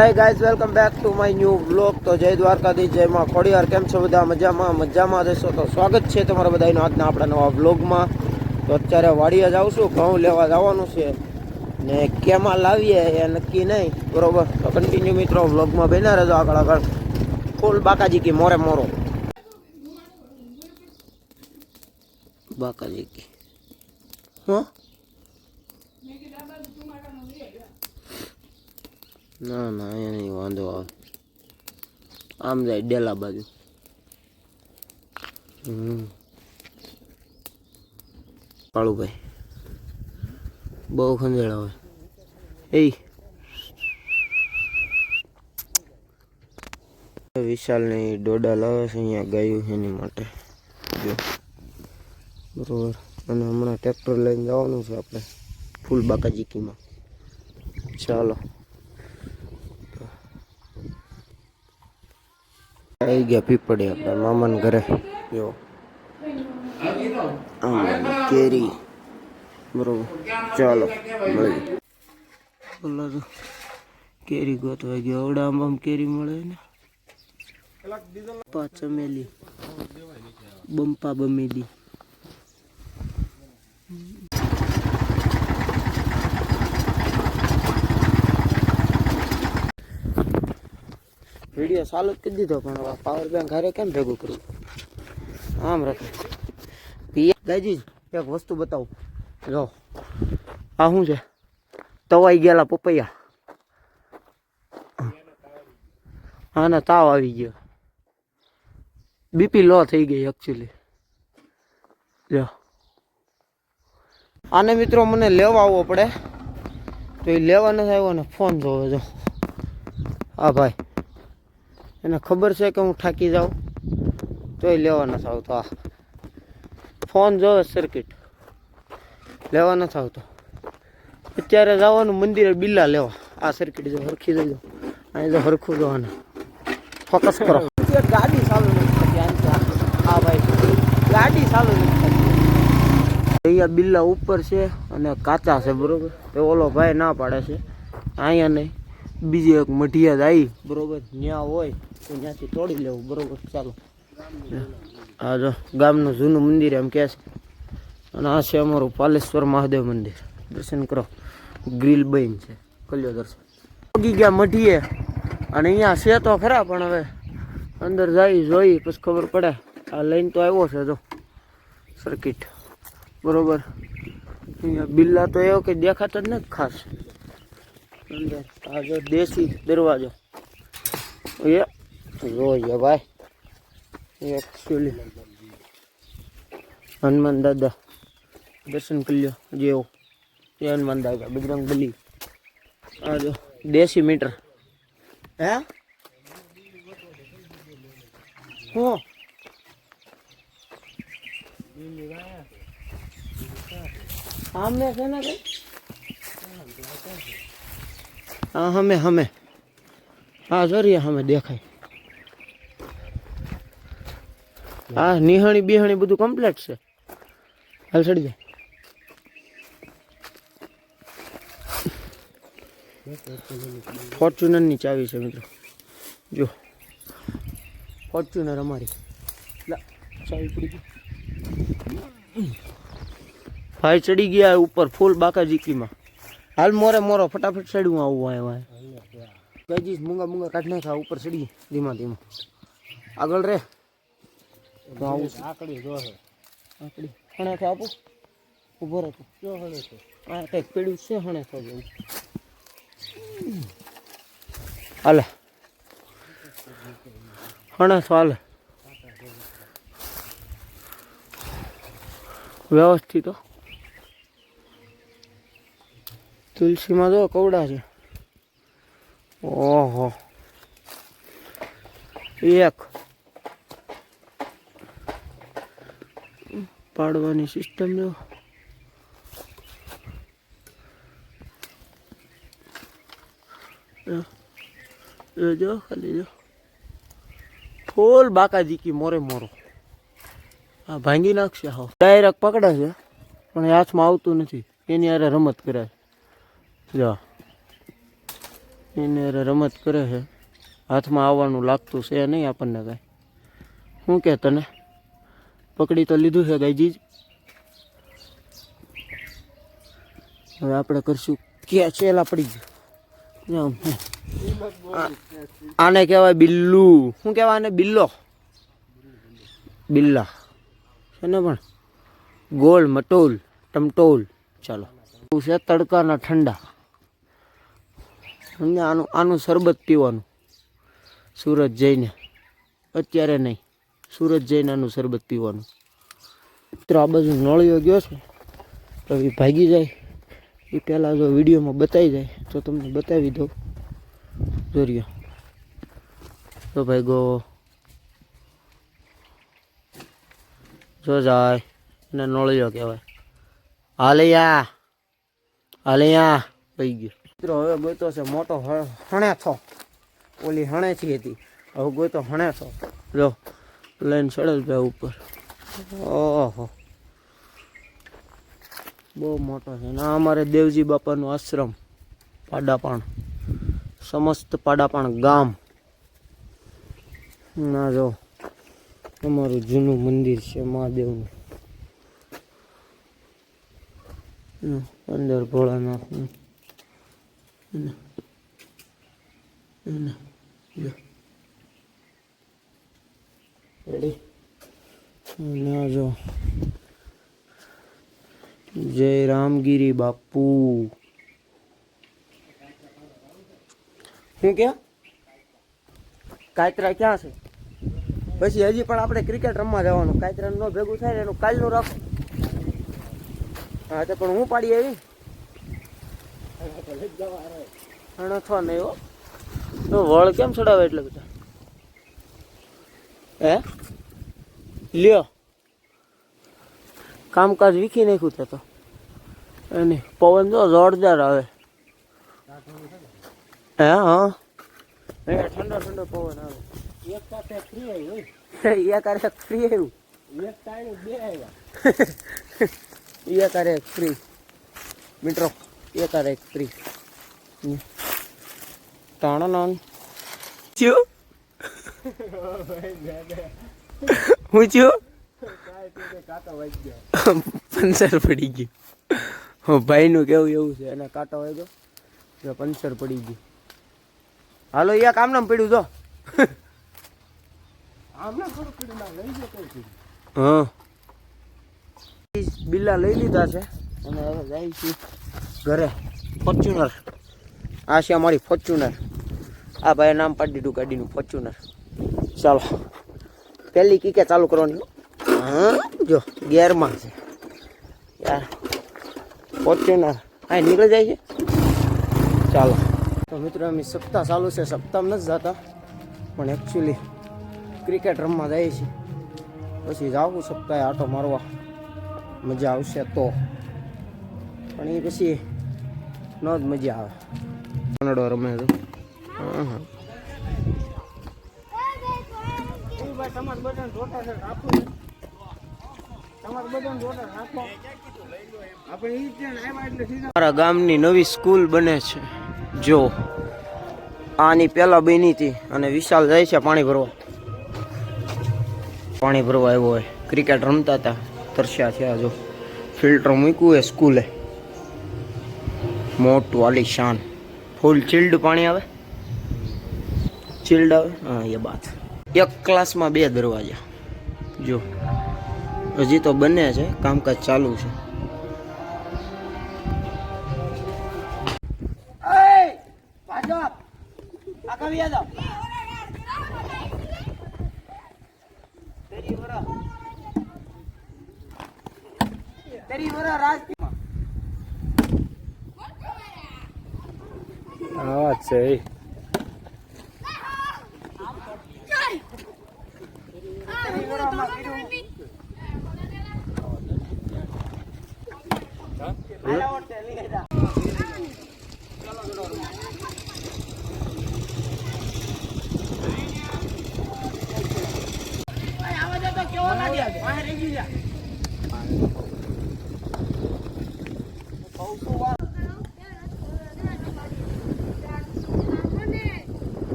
Hi guys, welcome back to my new vlog. તો જય દ્વારકાધીશ, જય માં ખોડિયાર. કેમ છો બધા? મજામાં રહેશો તો સ્વાગત છે તમારા બધાનું આજના આપણા નવા વ્લોગમાં. તો અત્યારે વાડીએ જાઉં છું, ઘઉં લેવા જવાનું છે ને કેમાં લાવીએ એ નક્કી નહીં, બરોબર? તો કન્ટિન્યુ મિત્રો વ્લોગમાં બન્યા રહેજો આગળ ફૂલ બાકાજી કી મોરે મોરો. બાકાજી કી ના અહીંયા નહીં વાંધો આવે. આમ જાય ડેલા બાજુ. કાળુભાઈ બહુ ખંજેડા હોય. વિશાલની ડોડા લાવે છે અહીંયા ગાયું એની માટે, જો બરોબર. અને હમણાં ટ્રેક્ટર લઈને જવાનું છે આપણે ફૂલ બાકાજીકીમાં. ચાલો આવી ગયા પીપળે આપણા મામાના ઘરે. જો કેરી, બરોબર. ચાલો મળી બોલો તો કેરી ગોતવા ગયો. આવડા આંબામાં કેરી મળે ને. ચમેલી બંપા બમેલી. વિડીયો ચાલુ જ કરી દીધો પણ પાવર બેંક હારે કેમ ભેગું કર્યું? આમ રાખે. દાજી એક વસ્તુ બતાવું, જો આ શું છે? તવાઈ ગયેલા પપૈયા. હા ના, તાવ આવી ગયો, બીપી લો થઈ ગઈ એકચ્યુઅલી. જો આને મિત્રો મને લેવા આવવો પડે, તો એ લેવા નથી આવ્યો ને ફોન જોવે. જો હા ભાઈ, એને ખબર છે કે હું થાકી જાઉં તો એ લેવા નથી આવતો. આ ફોન જોવે, સર્કિટ લેવા નથી આવતો. અત્યારે જવાનું મંદિરે બિલ્લા લેવા. આ સર્કિટ જો હરખી જજો, અહીં જો હરખું જોવાને ફોકસ કરો. ગાડી ચાલુ નથી થતી. હા ભાઈ, ગાડી ચાલુ નથી થતી. અહીંયા બિલ્લા ઉપર છે અને કાચા છે, બરોબર. તો ઓલો ભાઈ ના પાડે છે અહીંયા નહીં, બીજી એક મઢિયાદ આવી, બરોબર. ત્યાં હોય તો ત્યાંથી તોડી લેવું, બરોબર. ચાલો આ જો ગામનું જૂનું મંદિર એમ કહે છે. અને આ છે અમારું પાલેશ્વર મહાદેવ મંદિર. દર્શન કરો, ગ્રીલ બન છે, કલ્યો દર્શન. પગી ગયા મઢીએ અને અહીંયા છે તો ખરા, પણ હવે અંદર જઈ જોઈ પછી ખબર પડે. આ લઈને તો આવ્યો છે જો સર્કિટ, બરોબર. અહીંયા બિલ્લા તો એવો કે દેખાતા જ નથી ખાસ અંદર. આ જો દેશી દરવાજો એ જોઈએ ભાઈ. એકચ્યુઅલી હનુમાન દાદા દર્શન કરી લો જેવો. એ હનુમાન દાદા, બજરંગ બલી. આ જો દેશી મીટર. હે હું સામે છે ને કઈ? હા હમે હા જોરીએ હમે દેખાય. હા નિહાણી બિહાણી બધું કમ્પ્લીટ છે. હાલ ચડી જાય. ફોર્ચ્યુનર ની ચાવી છે મિત્રો, જો ફોર્ચ્યુનર અમારી. ચાવી પડી ગઈ. ભાઈ ચડી ગયા ઉપર ફૂલ બાકાજીકીમાં. હાલ મોરે મોરો ફટાફટ ચડવું આવું આવ્યા. ગઈજીસ મૂંગા કાઢ નાખા, ઉપર ચડી ધીમા ધીમા. આગળ રે તો આવું આકડી જોશે. આકડી હણે તો આપું ઉભો રહે. કયો હણે છે? આ કંઈક પેડ્યું છે હણે તો જેવું. હાલે હણે તો હાલે વ્યવસ્થિત. તુલસીમાં જો કવડા છે. ઓહો, એક પાડવાની સિસ્ટમ જો. જો ખાલી જો ફૂલ બાકાજીકી મોરે મોરો. હા ભાંગી નાખશે. હા ડાયરેક્ટ પકડે છે પણ એ હાથમાં આવતું નથી. એની હારે રમત કરે. જો એને રમત કરે છે. હાથમાં આવવાનું લાગતું છે નહીં આપણને કાંઈ. શું કે તને પકડી તો લીધું છે ગાયજી. હવે આપણે કરશું કે ચેલા પડી ગયું. આને કહેવાય બિલ્લું. શું કહેવાય આને? બિલ્લો. બિલ્લા છે ને પણ ગોળ મટોલ ટમટોલ. ચાલો છે તડકાના ઠંડા. આનું શરબત પીવાનું સુરત જઈને. અત્યારે નહીં, સુરત જઈને આનું શરબત પીવાનું. મિત્રો આ બાજુ નળિયો ગયો છે તો એ ભાગી જાય એ પહેલાં જો વિડીયોમાં બતાવી જાય તો તમને બતાવી દઉં. જોરિયો તો ભાઈ ગો જો જાય એને નળિયો કહેવાય. હાલૈયા હાલૈયા પઈ ગયો. મિત્રો હવે ગોતો છે મોટો હણેથો. ઓલી હણેથી હતી, હવે ગોતો હણેથો. જો લઈને ચડેલ જાય ઉપર. ઓહો બહુ મોટો છે. ના અમારે દેવજી બાપાનું આશ્રમ પાડાપાણ, સમસ્ત પાડાપાણ ગામ. ના જો અમારું જૂનું મંદિર છે મહાદેવનું. અંદર ભોળાનાથનું. રેડી ના જો જય રામગીરી બાપુ. શું કે કાયતરા ક્યાં છે? પછી હજી પણ આપણે ક્રિકેટ રમવા જવાનું. કાયતરા ન ભેગું થાય એનું કાલનું રાખો. હા તો પણ હું પાડી આવી અથવા નહીં હો. તો વળ કેમ ચડાવે એટલે બધા? હે લ્યો કામકાજ વીખી નાખ્યું તે તો. અને પવન જો જોરદાર આવે. હે હા ઠંડો ઠંડો પવન આવે. એક સાથે ફ્રી આવ્યું. એક આરે ફ્રી આવ્યું. એક ટાણી બે આવ્યા. એક આરે ફ્રી મિત્રો. એક આરે ફ્રી તાણા નાન ચિયો હું ચિયો પંચર પડી ગયું. ભાઈનું કેવું એવું છે એને કાંટો વાગ્યો તો પંચર પડી ગયું. હાલો એ કામ નામ પડ્યું જો. હા બિલ્લા લઈ લીધા છે અને હવે જાય છે ઘરે. ફોર્ચ્યુનર આ છે અમારી ફોર્ચ્યુનર. આ ભાઈ નામ પાડી દીધું ગાડીનું ફોર્ચ્યુનર. ચાલો પહેલી કીકે ચાલુ કરવાની. હા જો ગેરમાં છે યાર ફોર્ચ્યુનર. હા નીકળી જાય છે. ચાલો તો મિત્રો અમે સપ્તાહ ચાલુ છે. સપ્તાહમાં નથી જતા પણ એકચ્યુઅલી ક્રિકેટ રમવા જાય છે. પછી જાવું સપ્તાહે આટો મારવા. મજા આવશે તો. પણ એ પછી ન જ મજા આવે. કનડો રમે તો હા મારા ગામની નવી સ્કૂલ બને છે. જો આની પેલા બની હતી અને વિશાલ જાય છે પાણી ભરવા. પાણી ભરવા આવ્યો હોય. ક્રિકેટ રમતા હતા તરસ્યા થયા. જો ફિલ્ટર મૂક્યું હોય સ્કૂલે મોટું આલીશાન. ફૂલ ચિલ્ડ પાણી આવે. ચિલ્ડ આવે હા એ બાત. એક ક્લાસમાં 2 દરવાજા. જો હજી તો બને છે, કામકાજ ચાલુ છે. હા છે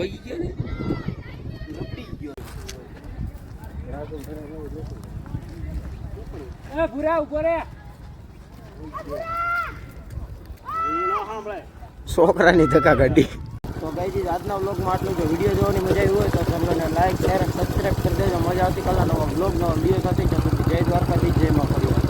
ભાગી ગયા ને ભૂરા ઉભો રે છોકરાની ધક્કા કાઢી. તો ગાઈઝ આજના વ્લોગમાં આટલું. જો વિડીયો જોવાની મજા આવી હોય તો ચેનલને લાઈક શેર સબસ્ક્રાઈબ કરી દેજો. મજા આવતી કાલના નવા વ્લોગ નવા વિડીયો સાથે. જય દ્વારકાધીશ, જય મા પરિવાર.